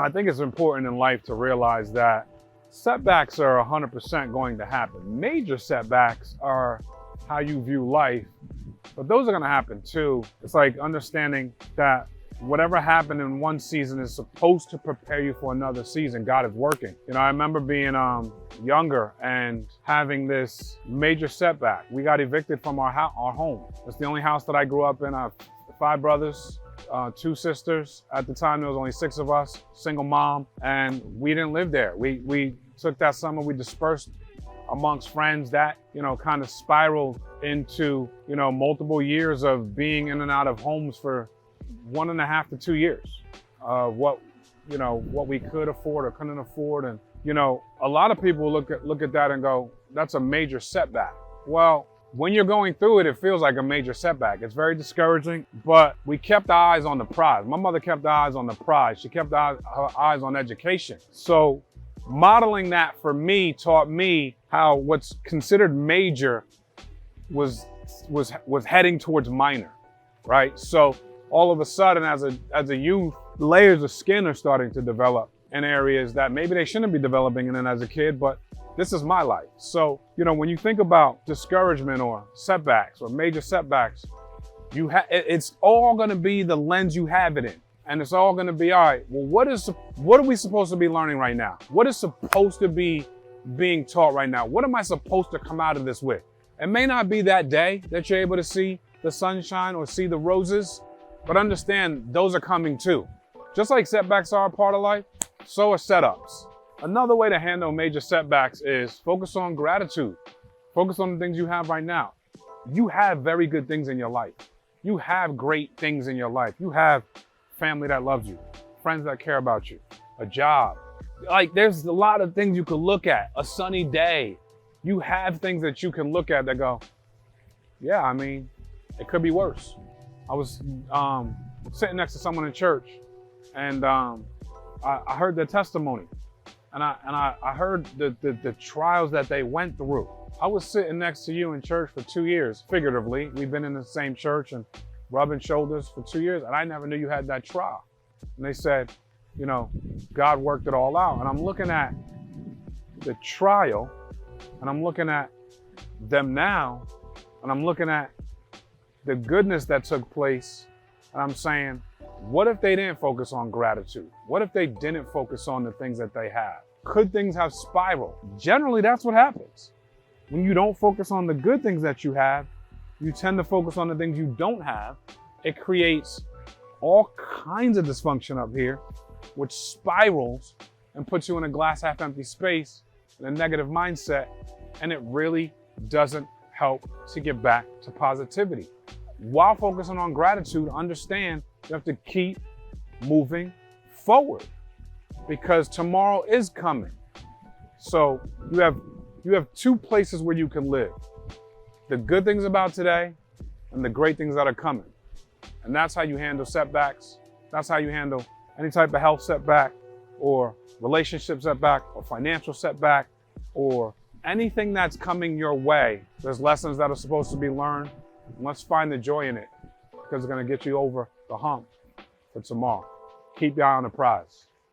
I think it's important in life to realize that setbacks are 100% going to happen. Major setbacks are how you view life, but those are going to happen too. It's like understanding that whatever happened in one season is supposed to prepare you for another season. God is working. You know, I remember being younger and having this major setback. We got evicted from our home. It's the only house that I grew up in. I have 5 brothers, 2 sisters. At the time, there was only 6 of us, single mom, and we didn't live there. We took that summer, we dispersed amongst friends. That, you know, kind of spiraled into, you know, multiple years of being in and out of homes for 1.5 to 2 years. What we could afford or couldn't afford. And, you know, a lot of people look at that and go, that's a major setback. Well, when you're going through it, it feels like a major setback. It's very discouraging, but we kept our eyes on the prize. My mother kept her eyes on the prize. She kept her eyes on education. So modeling that for me taught me how what's considered major was heading towards minor, right? So all of a sudden, as a youth, layers of skin are starting to develop in areas that maybe they shouldn't be developing in as a kid, but this is my life. So, you know, when you think about discouragement or setbacks or major setbacks, it's all going to be the lens you have it in. And it's all going to be, all right, well, what are we supposed to be learning right now? What is supposed to be being taught right now? What am I supposed to come out of this with? It may not be that day that you're able to see the sunshine or see the roses, but understand those are coming too. Just like setbacks are a part of life, so are setups. Another way to handle major setbacks is focus on gratitude. Focus on the things you have right now. You have very good things in your life. You have great things in your life. You have family that loves you, friends that care about you, a job. Like, there's a lot of things you could look at, a sunny day. You have things that you can look at that go, yeah, I mean, it could be worse. I was sitting next to someone in church, and I heard their testimony, and I heard the trials that they went through. I was sitting next to you in church for 2 years, figuratively. We've been in the same church and rubbing shoulders for 2 years, and I never knew you had that trial. And they said, you know, God worked it all out. And I'm looking at the trial, and I'm looking at them now, and I'm looking at the goodness that took place, and I'm saying, what if they didn't focus on gratitude? What if they didn't focus on the things that they have? Could things have spiraled? Generally, that's what happens. When you don't focus on the good things that you have, you tend to focus on the things you don't have. It creates all kinds of dysfunction up here, which spirals and puts you in a glass half empty space and a negative mindset, and it really doesn't help to get back to positivity. While focusing on gratitude, understand you have to keep moving forward because tomorrow is coming. So you have 2 places where you can live. The good things about today and the great things that are coming. And that's how you handle setbacks. That's how you handle any type of health setback or relationship setback or financial setback or anything that's coming your way. There's lessons that are supposed to be learned. And let's find the joy in it because it's going to get you over the hump for tomorrow. Keep your eye on the prize.